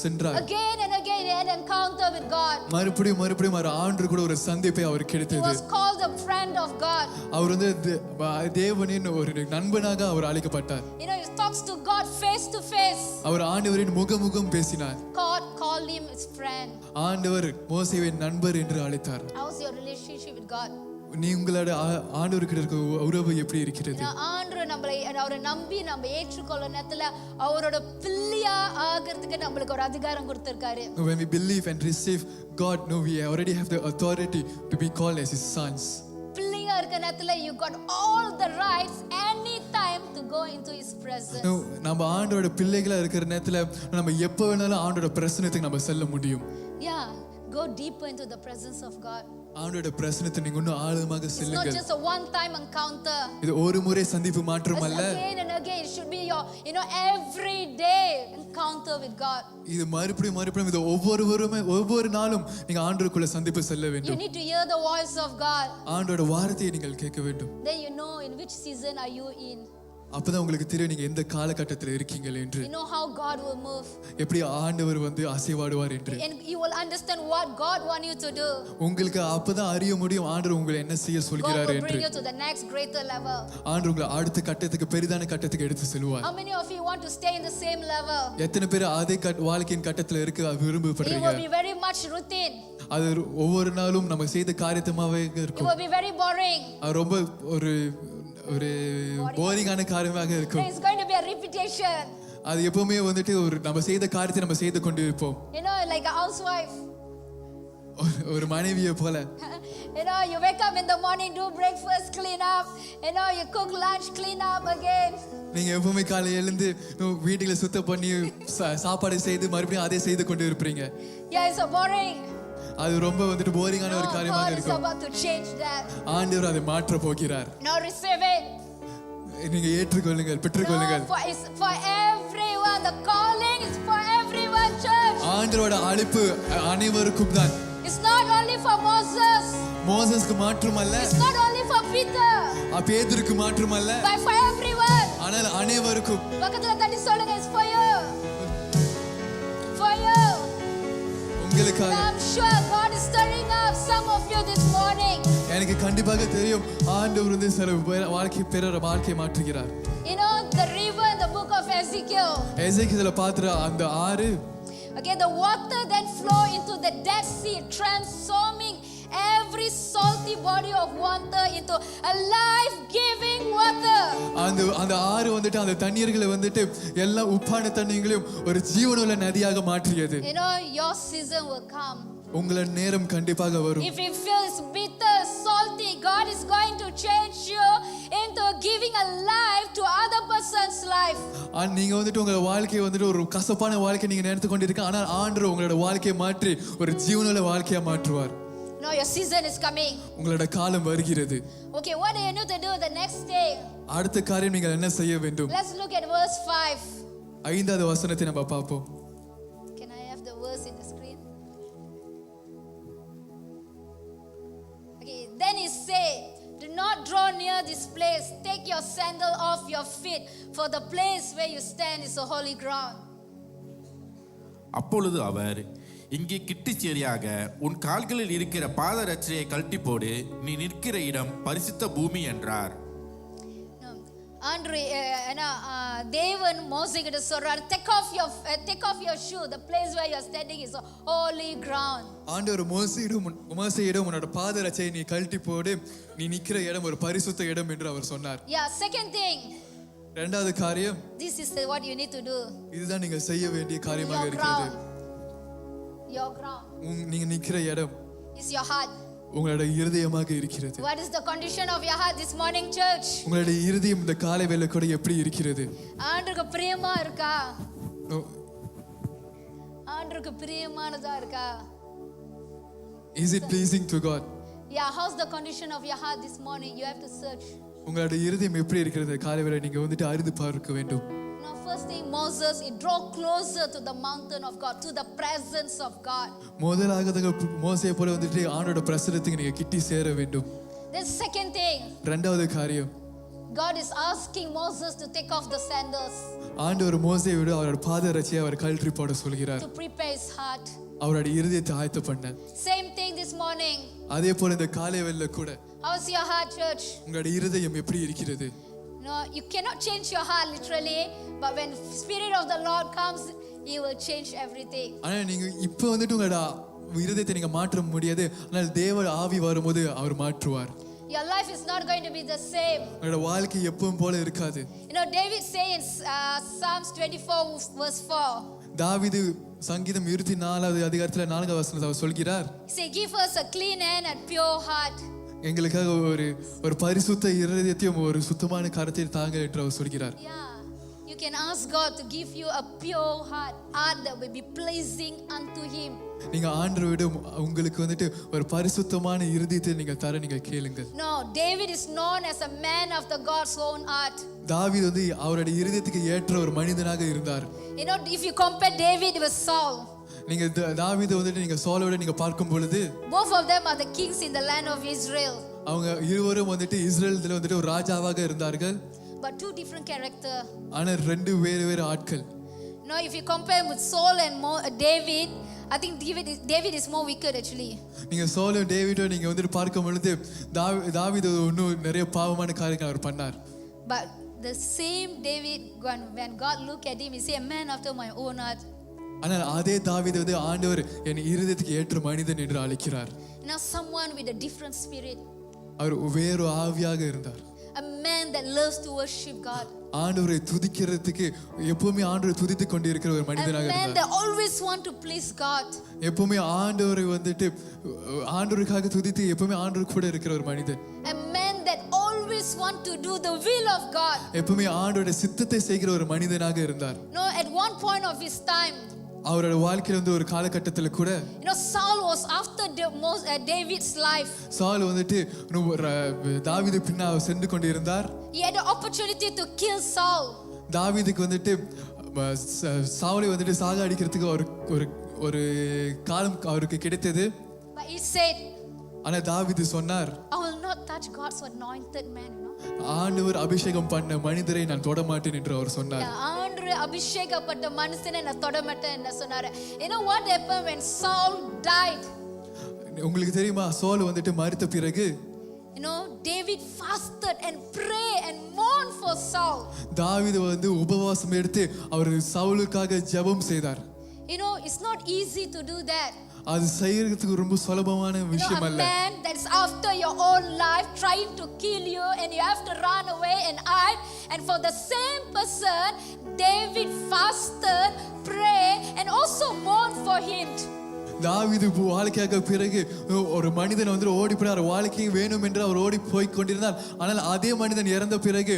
சென்றார். Again and again he had encounter with God. மறுபடியும் அவர் ஆண்டவர் கூட ஒரு சந்திப்பை அவர் கிடைத்தது. He was called a friend of God. அவர் வந்து தேவனின் ஒரு நண்பனாக அவர் அழைக்கப்பட்டார். You know, he talks to God face to face. அவர் ஆண்டவரின் முகமுகம் பேசினார். God called him his friend. ஆண்டவர் மோசேவின் நண்பர் என்று அழைத்தார். How's your relationship with God? நீ உங்களோட ஆண்டவர்கிட்ட இருக்க உறவு எப்படி இருக்கிறது? ஆண்டவர் நம்மளை அவரை நம்பி நம்ம ஏற்றுக்கொள்ள நேரத்துல அவரோட பிள்ளையா ஆகிறதுக்கு நம்மளுக்கு ஒரு அதிகாரம் கொடுத்திருக்காரு. When we believe and receive God, no, we already have the authority to be called as his sons. பிள்ளையா இருக்க நேரத்துல you got all the rights any time to to go into His presence. நம்ம ஆண்டோட பிள்ளைகளா இருக்கிற நேரத்துல நம்ம எப்ப வேணாலும் ஆண்டோட பிரசன்னத்துக்கு நம்ம செல்ல முடியும். Yeah, go deeper into the presence of God. ஆண்டோட பிரசன்னத்தை நீங்க இன்னும் ஆழமாக It's not செல்லுங்கள். just a one-time encounter. இது ஒரு முறை சந்திப்பு மாற்றம் அல்ல. Again and again, it should be your, everyday encounter with God. இது மறுபடியும் இது ஒவ்வொரு நாளும் நீங்க ஆண்டவருக்குள்ள சந்திப்பு செல்ல You வேண்டும். need to hear the voice of God. ஆண்டோட வார்த்தையை நீங்கள் கேட்க வேண்டும். Then you know in which season are you in. அப்பதான் உங்களுக்கு தெரியும் நீங்க எந்த காலகட்டத்தில் இருக்கீங்க என்று. You know how God will move. எப்படி ஆண்டவர் அசைவாடுவார் என்று. And you will understand what God wants you to do. உங்களுக்கு அப்பதான் அறிய முடியும் ஆண்டவர் உங்களை என்ன செய்ய God சொல்கிறார் will என்று. bring you to the next greater level. ஆண்டவர் உங்களை அடுத்த கட்டத்துக்கு பெரிதான கட்டத்துக்கு எடுத்து செல்வார். How many of you want to stay in the same level? எத்தனை பேர் அதே வாழ்க்கையின் கட்டத்துல இருக்க It விரும்பப்படுறீங்க? will be very much routine. அது ஒவ்வொரு நாளும் நம்ம செய்த காரியமாவே It இருக்கும். will be very boring. அது ரொம்ப ஒரு போரிங்கான காரியமாக இருக்கும். It's going to be a repetition. அது எப்பவுமே நம்ம செய்த காரியத்தை நம்ம செய்து கொண்டு இருப்போம். Like a housewife. ஒரு மனைவியை போல. You wake up in the morning, do breakfast, clean up. You cook lunch, clean up again. நீங்க எப்பவுமே காலை எழுந்து வீட்டுல சுத்தம் பண்ணி சாப்பாடு செய்து மறுபடியும் அதே செய்து கொண்டு இருப்பீங்க. Yeah, it's so boring. அது ரொம்ப போரிங்கான ஒரு காரியமாக God is இருக்கும். about to change that. ஆண்டவர் அதை மாற்ற போகிறார். Now receive it. நீங்க ஏற்றுக்கொள்ளுங்கள், பெற்றுக்கொள்ளுங்கள். No, it's for everyone. The calling is for everyone, church. ஆண்டவரோட அழைப்பு அனைவருக்கும் தான். It's not only for Moses. மோசஸ்க்கு மட்டுமல்ல. It's not only for Peter. பேதுருக்கு மட்டுமல்ல. But for everyone. ஆனால் அனைவருக்கும். பக்கத்துல தட்டி சொல்லுங்க, it's for you. For you. உங்களுக்காக. I'm sure God is stirring up some of you this morning. எனக்கு கண்டிப்பாக தெரியும் ஆண்டவர் சில வாழ்க்கை மாற்றுகிறார். The river in the book of Ezekiel. எசேக்கியேல பாத்துற அந்த ஆறு. Okay, the water then flow into the Dead Sea, transforming every salty body of water into a life-giving water. அந்த ஆறு அந்த தண்ணீர்களை எல்லா உப்பான தண்ணீர்களையும் ஒரு ஜீவனுள்ள நதியாக மாற்றியது. Your season will come. உங்களோட நேரம் கண்டிப்பாக வரும். If you feel bitter, salty, God is going to change you into giving a life to other person's life. நீங்க உங்க வாழ்க்கையை ஒரு கசப்பான வாழ்க்கை நீங்க நினைத்து கொண்டிருக்க, ஆனால் ஆண்டவர் உங்களோட வாழ்க்கையை மாற்றி ஒரு ஜீவனுள்ள வாழ்க்கையா மாற்றுவார். No, your season is coming. உங்களோட காலம் வருகிறது. Okay, what do you need to do the next day? அடுத்த காரியம் நீங்கள் என்ன செய்ய வேண்டும்? Let's look at verse 5. 5வது வசனத்தை நம்ம பார்ப்போம். Can I have the verse in the screen? Okay, then he said, do not draw near this place. Take your sandal off your feet, for the place where you stand is a holy ground. அப்பொழுது அவர், இங்கே கிட்டிச்சேரியாக உன் கால்களில் இருக்கிற பாதரட்சையை கழட்டி போடு, நீ நிற்கிற இடம் பரிசுத்த பூமி என்றார். தேவன் மோசேகிட்ட சொல்றார், take off your shoe, the place where you are standing is a holy ground. ஆண்டவர் மோசேயிடம் உன்னோட பாதரட்சையை நீ கழட்டி போடு, நீ நிக்கிற இடம் ஒரு பரிசுத்த இடம் என்று அவர் சொன்னார். Yeah, second thing. இரண்டாவது காரியம், this is what you need to do. இதுதான் நீங்க செய்ய வேண்டிய காரியமாக இருக்கிறது. Your ground. நீங்க நிக்கிற இடம் is your heart. உங்களுடைய இருதயமாக இருக்கிறது. What is the condition of your heart this morning, church? உங்களுடைய இருதயம் இந்த காலை வேளை கூட எப்படி இருக்கிறது? ஆண்டவருக்கு பிரியமா இருக்கா? ஆண்டவருக்கு பிரியமானதா இருக்கா? Is it pleasing to God? Yeah, how's the condition of your heart this morning? You have to search. உங்களுடைய இருதயம் எப்படி இருக்கிறது? காலை வேளை நீங்க அறிந்து பார்க்க வேண்டும். Now, first thing, Moses, he drew closer to the mountain of God, to the presence of God. முதலாவது மோசேயை போல ஆண்டவருடைய பிரசன்னத்துக்கு நீங்க கிட்டி சேர வேண்டும். Then second thing, இரண்டாவது காரியம், God is asking Moses to take off the sandals. ஆண்டவர் மோசேயோட அவரோட பாதரட்சையை அவர் கழற்றி போட சொல்கிறார். To prepare his heart. அவருடைய இருதயத்தை ஆயத்த பண்ண. Same thing this morning. அதே போல இந்த காலை வேளையில கூட how's your heart, church? உங்களுடைய இருதயம் எப்படி இருக்கிறது? No, you cannot change your heart literally, but when Spirit of the Lord comes, He will change everything. ஆனா நீங்க இப்போ உங்களோட இருதயத்தை நீங்க மாற்ற முடியாது, ஆனால் தேவ ஆவி வரும்போது அவர் மாற்றுவார். Your life is not going to be the same. உங்களோட வாழ்க்கை எப்பவும் போல இருக்காது. David says Psalms 24 verse 4. தாவீது சங்கீதம் 24வது அதிகாரத்துல 4வது வசனத்துல அவர் சொல்கிறார், say give us a clean hand and pure heart. எங்களுக்காக ஒரு பரிசுத்த இருதயத்தையும் ஒரு சுத்தமான கரத்தை தாங்க என்று அவர் சொல்கிறார். Yeah. You can ask God to give you a pure heart that will be pleasing unto Him. நீங்க ஆண்டவரிடம் உங்களுக்கு வந்துட்டு ஒரு பரிசுத்தமான இருதயத்தை நீங்க தர நீங்க கேளுங்க. No, David is known as a man after God's own heart. தாவீது வந்து அவருடைய இருதயத்துக்கு ஏற்ற ஒரு மனிதனாக இருந்தார். You know, if you compare David with Saul, நீங்க தாவீது வந்துட்டு நீங்க சவுலோட நீங்க பார்க்கும் பொழுது both of them are the kings in the land of Israel. அவங்க இருவரும் வந்துட்டு இஸ்ரேல்ல வந்துட்டு ஒரு ராஜாவாக இருந்தார்கள். But two different character. ஆனா ரெண்டு வேறு ஆட்கள். No, if you compare with Saul and David, I think David is more wicked actually. நீங்க சவுலும் டேவிடோ நீங்க வந்துட்டு பார்க்கும் பொழுது தாவீது இன்னும் நிறைய பாவமான காரியங்கள் அவர் பண்ணார். But the same David, when God look at him, he say, a man after my own heart. ஆனால் அதே தாவீது வந்து ஆண்டவர் என் இருதயத்துக்கு ஏற்ற மனிதன் என்று அழைக்கிறார். Now someone with a different spirit. அவர் வேறு ஆவியாக இருந்தார். A man that loves to worship God. ஆண்டவரை துதிக்கிறதுக்கு எப்பவுமே ஆண்டவரை துதித்துக் கொண்டு இருக்கிற ஒரு மனிதனாக இருந்தார். A man இருந்தார். that always want to please God. எப்பவுமே ஆண்டவரை வந்துட்டு ஆண்டவருக்காக துதித்து எப்பவுமே ஆண்டவர் கூட இருக்கிற ஒரு மனிதன். A man that always want to do the will of God. எப்பவுமே ஆண்டவருடைய சித்தத்தை செய்கிற ஒரு மனிதனாக இருந்தார். No, at one point of his time, அவரோட வாழ்க்கையில வந்து ஒரு காலகட்டத்துல கூட Saul was after David's life. சால் வந்துட்டு தாவீது பின்னாக சென்று கொண்டிருந்தார். He had the opportunity to kill Saul. தாவீதுக்கு வந்துட்டு சாவுலை வந்துட்டு சாக அடிக்கிறதுக்கு ஒரு காலம் அவருக்கு கிடைத்தது. But he said, ஆனா தாவீது சொன்னார், I will not touch God's anointed man. ஆண்டவர் அபிஷேகம் பண்ண மனிதரை நான் தொட மாட்டேன் என்று அவர் சொன்னார். ஆண்டவர் அபிஷேகப்பட்ட மனுஷனை நான் தொட மாட்டேன் என்று சொன்னார். You know what happened when Saul died? உங்களுக்கு தெரியுமா சவுல் வந்துட்டு மரித்த பிறகு David fasted and prayed and mourned for Saul. தாவீது வந்து உபவாசம் எடுத்து அவர் சவுலுக்காக ஜெபம் செய்தார். It's not easy to do that. அது செய்யறதுக்கு ரொம்ப சுலபமான விஷயம் அல்ல. A man that's after your own life trying to kill you and you have to run away and hide, and for the same person David fasted, prayed and also mourned for him. தாவீது வாழ்க்கையாக பிறகு ஒரு மனிதன் வந்து ஓடி போனார். வாழ்க்கை வேணும் என்று அவர் ஓடி போய் கொண்டிருந்தார். ஆனால் அதே மனிதன் இறந்த பிறகு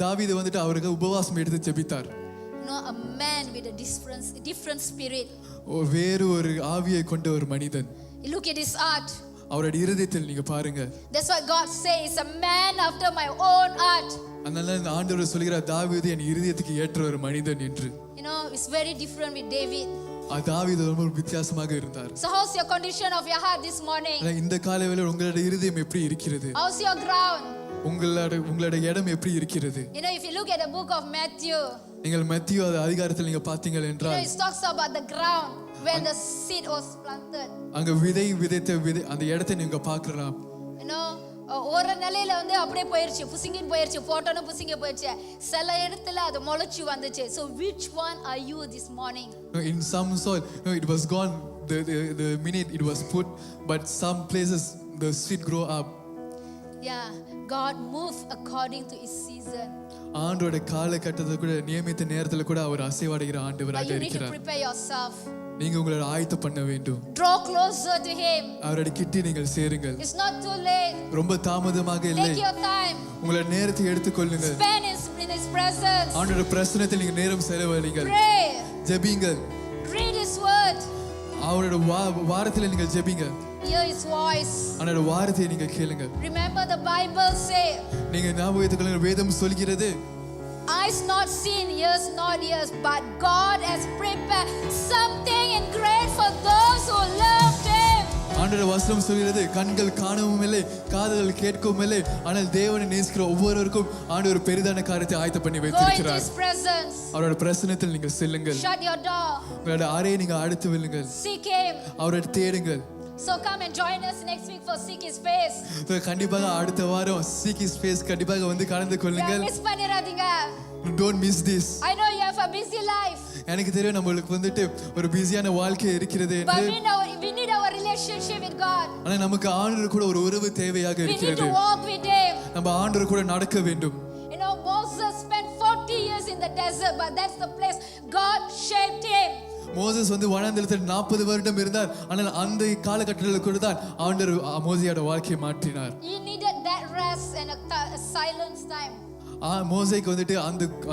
தாவீது வந்துட்டு அவருக்கு உபவாசம் எடுத்து ஜெபித்தார். A man with a different spirit. வேறு ஒரு ஆவியை கொண்ட ஒரு மனிதன். Look at his heart. அவருடைய இருதயத்தில் நீங்க பாருங்க. That's what God says, a man after my own heart. அதனால ஆண்டவர் சொல்கிறார் தாவீது என் இருதயத்துக்கு ஏற்ற ஒரு மனிதன் என்று. It's very different with David. தாவீது ரொம்ப வித்தியாசமாக இருந்தார். So how's your condition of your heart this morning? இந்த காலைவேளையில் உங்களுடைய இருதயம் எப்படி இருக்கிறது? How's your ground? உங்களுடைய இடம் எப்படி இருக்கிறது? If you look at the book of Matthew, நீங்கள் மத்தேயு அதிகாரத்தில் நீங்க பாத்தீங்கள் என்றால் it talks about the ground where the seed was planted. அங்க விதைத்த அந்த இடத்தை நீங்க பார்க்கலாம். ஒரு நிலையில வந்து அப்படியே போயிருச்சு, புசிங்கின்னு போயிருச்சு, போட்டோன்னு புசிங்க போயிருச்சு. சில இடத்துல அது முளைச்சு வந்துச்சு. So which one are you this morning? In some soil it was gone the minute it was put, but some places the seed grow up. Yeah, God moved according to his season. ஆண்டவருடைய காலகட்டத்தை கூட நியமித்த நேரத்துல கூட அவர் அசைவாடுகிற ஆண்டவராக இருக்கிறார். You need to prepare yourself. நீங்க உங்களை ஆயத்த பண்ண வேண்டும். Draw closer to him. அவருடைய கிட்ட நீங்கள் சேருங்கள். It's not too late. ரொம்ப தாமதமாக இல்லை. Take your time. உங்களுடைய நேரத்தை எடுத்துக்கொள்ளுங்கள். Spend in his presence. ஆண்டவருடைய பிரசன்னத்தில் நீங்க நேரம் செலவழிங்கள். Pray. ஜெபிங்கள். Read his word. அவருடைய வார்த்தையில நீங்கள் ஜெபிங்க. Hear his voice. அவருடைய வார்த்தையை நீங்க கேளுங்க. Remember the Bible say. நீங்க ஞாபகம் வைத்துக்கொள்ளுங்க, வேதம் சொல்கிறது, eyes not seen, ears not ears, but God has prepared something in great for those who loved him. ஆண்டவருடைய வசனம் சொல்கிறது, கண்கள் காணவும் இல்லை, காதுகள் கேட்கவும் இல்லை, ஆனால் தேவனை நேசிக்கிற ஒவ்வொருவருக்கும் ஆண்டவர் பெரிதான காரியத்தை ஆயத்த பண்ணி வைத்திருக்கிறார். அவருடைய பிரசன்னத்தில் நீங்கள் செல்லுங்கள். Shut your door. உங்களுடைய அறையை நீங்க அடைத்து விடுங்கள். Seek him. அவரை தேடுங்கள். So come and join us next week for Seek His Face. கண்டிப்பாக அடுத்த வாரம் Seek His Face கண்டிப்பாக வந்து கலந்து கொள்ளுங்கள். Miss பண்ணிராதீங்க. Don't miss this. I know you have a busy life. எனக்கு தெரியும் நம்மளுக்கு வந்துட்டு ஒரு பிஸியான வாழ்க்கை இருக்கிறது என்று. But we need our relationship with God. ஆனா நமக்கு ஆண்டவர் கூட ஒரு உறவு தேவையாக இருக்கிறது. We need to walk with him. நம்ம ஆண்டவர் கூட நடக்க வேண்டும். Moses spent 40 years in the desert, but that's the place God shaped him. Moses வந்து வனாந்திரத்தில் 40 வருடம் இருந்தார். ஆனால் அந்த காலகட்டத்தில் கூட தான் ஆண்டவர் மோசேயோட வாழ்க்கையை மாற்றினார். He needed that rest and a silence time. மோசேக்கு வந்துட்டு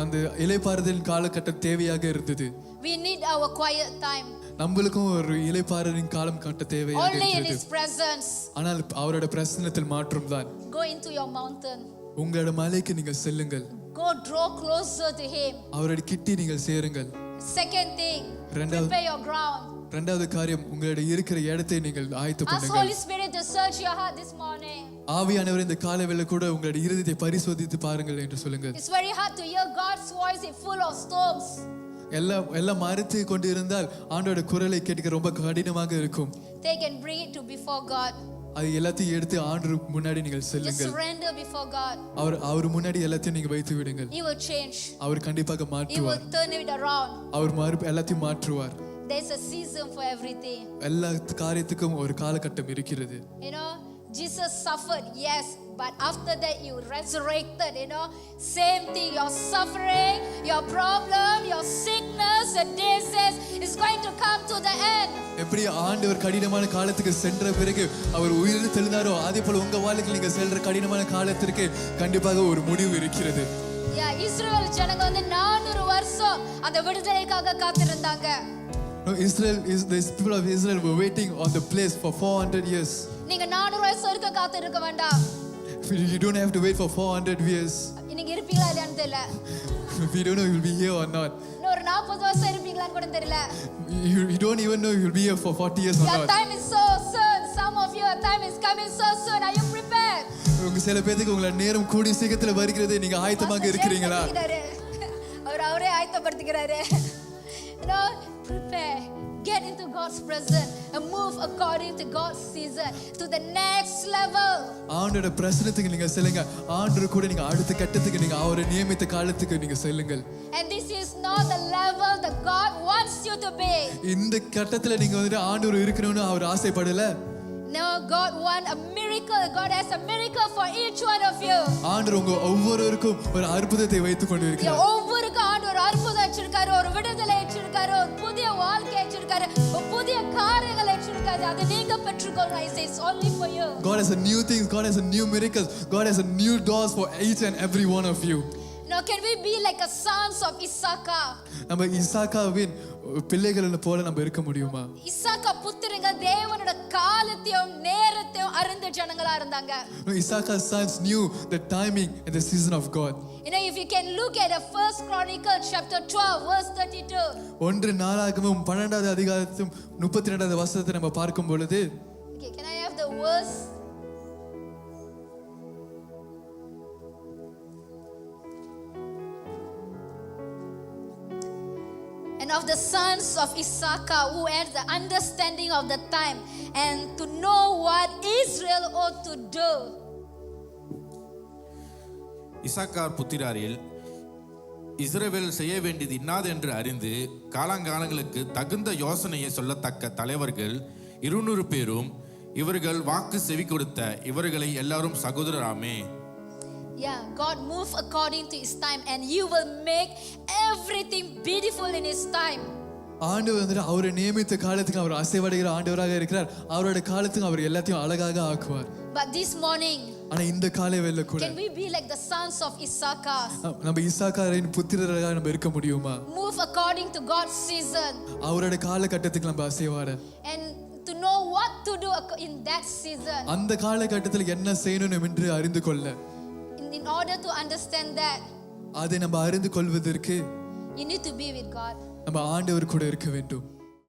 அந்த இளைப்பாறுதலின் காலகட்டம் தேவையாக இருந்தது. We need our quiet time. நம்மளுக்கும் ஒரு இளைப்பாறுதலின் காலம் கட்ட தேவையாக Only in இருக்கிறது. His presence. ஆனால் அவரோட பிரசன்னத்தில் மாற்றம் தான். Go into your mountain. உங்களோட மலைக்கு நீங்கள் செல்லுங்கள். Go draw closer to Him. அவரோட கிட்டி நீங்கள் சேருங்கள். Second thing, prepare your ground. இரண்டாவது காரியம், உங்களுடைய இருக்கிற இடத்தை நீங்கள் ஆயத்து Ask பண்ணுங்கள். Holy Spirit to search your heart this morning. ஆவியானவர் இந்த காலைவேளை கூட உங்களுடைய இருதயத்தை பரிசோதித்து பாருங்கள் என்று சொல்லுங்கள். It's very hard to hear God's voice in full of storms. எல்லாம் மறுத்து கொண்டு இருந்தால் ஆண்டோட குரலை கேட்க ரொம்ப கடினமாக இருக்கும். Take and bring it to before God. அது எல்லாத்தையும் எடுத்து ஆண்டவருக்கு முன்னாடி நீங்கள் Just செல்லுங்கள். surrender before God. அவர் முன்னாடி எல்லாத்தையும் நீங்க வைத்து விடுங்கள். He will change. அவர் கண்டிப்பாக He will மாற்றுவார். turn it around. அவர் எல்லாத்தையும் மாற்றுவார். There's a season for everything. எல்லா காரியத்துக்கும் ஒரு காலகட்டம் இருக்கிறது. You know, Jesus suffered, yes, but after that you resurrected, you know. Same thing, your suffering, your problem, your sickness, your disease is going to come to the end. எப்படி ஆண்டவர் கடினமான காலத்துக்கு சென்ற பிறகு அவர் உயிர் தெழுந்தாரோ அதே போல உங்க வாழ்க்கையில் நீங்க செல்ற கடினமான காலத்திற்கு கண்டிப்பாக ஒரு முடிவு இருக்கிறது. இஸ்ரவேல் ஜனங்க வந்து 400 வருஷம் அந்த விடுதலைக்காக காத்திருந்தாங்க. No, the people of Israel were waiting on the place for 400 years. நீங்க 400 வருஷம் இருக்க காத்திருக்க வேண்டாம். You don't have to wait for 400 years. நீங்க இருப்பீங்களா இல்லையான்னு தெரியல. We don't know you'll be here or not. இன்னொரு 40 வருஷம் இருப்பீங்களான்னு கூட தெரியல. You don't even know you'll be here for 40 years or Your not. time is so soon. Some of your time is coming so soon. Are you prepared? உங்க சில பேருக்கு உங்களோட நேரம் கூடி சீக்கிரத்துல வருகிறது. நீங்க ஆயத்தமாக இருக்கிறீங்களா? அவரே ஆயத்தப்படுத்திக்கிறாரு. You know, prepare. Get into God's presence and move according to God's season to the next level. ஆண்டோட பிரசன்னத்துக்கு நீங்க செல்லுங்க. ஆண்டவர் கூட நீங்க அடுத்த கட்டத்துக்கு நீங்க அவரை நியமித்த காலத்துக்கு நீங்க செல்லுங்கள். And this is not the level that God wants you to be. இந்த கட்டத்துல நீங்க வந்துட்டு ஆண்டவர் இருக்கணும்னு அவர் ஆசைப்படல. No, God wants a miracle. God has a miracle for each one of you. ஆண்டவர் உங்க ஒவ்வொருவருக்கும் ஒரு அற்புதத்தை வைத்துக் கொண்டு இருக்கிறார். ஒவ்வொருக்கும் ஆண்டவர் அற்புதம் வச்சிருக்காரு, ஒரு விடுதலை வச்சிருக்காரு, ஒரு புதிய வாழ்க்கை வச்சிருக்காரு, ஒரு புதிய காரியங்களை வச்சிருக்காரு. அதை நீங்க பெற்றுக்கொள்ளணும். I say it's only for you. God has a new things. God has a new miracles. God has a new doors for each and every one of you. Now, can we be like a sons of Issachar? நம்ம இசாக்காவின் பிள்ளைகளை போல நம்ம இருக்க முடியுமா? இசாக்கா புத்திரங்க தேவனோட காலத்தையும் நேரத்தையும் அறிந்த ஜனங்களா இருந்தாங்க. Issachar's sons knew the timing and the season of God. You know, if you can look at the first Chronicle chapter 12 verse 32. 1 நாளாகமம் 12வது அதிகாரத்தின் 32வது வசனத்தை நம்ம பார்க்கும் பொழுது, Okay, can I have the verse? And of the sons of Issachar who had the understanding of the time and to know what Israel ought to do. Issachar புத்திராரில் இஸ்ரவேல் செய்ய வேண்டியது இன்னாது என்று அறிந்து காலங்காலங்களுக்கு தகுந்த யோசனையை சொல்லத்தக்க தலைவர்கள் 200 பேரும் இவர்கள் வாக்கு செவி கொடுத்த இவர்களை எல்லாரும் சகோதரராமே. Yeah, God move according to His time and He will make everything beautiful in His time. ஆண்டவர் வந்து அவரை நியமித்த காலத்துக்கு அவர் அசைவடைகிற ஆண்டவராக இருக்கிறார். அவரோட காலத்துக்கு அவர் எல்லாத்தையும் அழகாக ஆக்குவார். But this morning, ஆனா இந்த காலைவேளை கூட can we be like the sons of Issachar? நம்ம இசாக்காரின் புத்திரராக நம்ம இருக்க முடியுமா? Move according to God's season. அவரோட காலகட்டத்துக்கு நம்ம அசைவாட. And to know what to do in that season. அந்த காலகட்டத்தில் என்ன செய்யணும் என்று அறிந்து கொள்ள. In order to understand that, அதை நம்ம அறிந்து கொள்வதற்கு you need to be with God. நம்ம ஆண்டவர் கூட இருக்க வேண்டும்.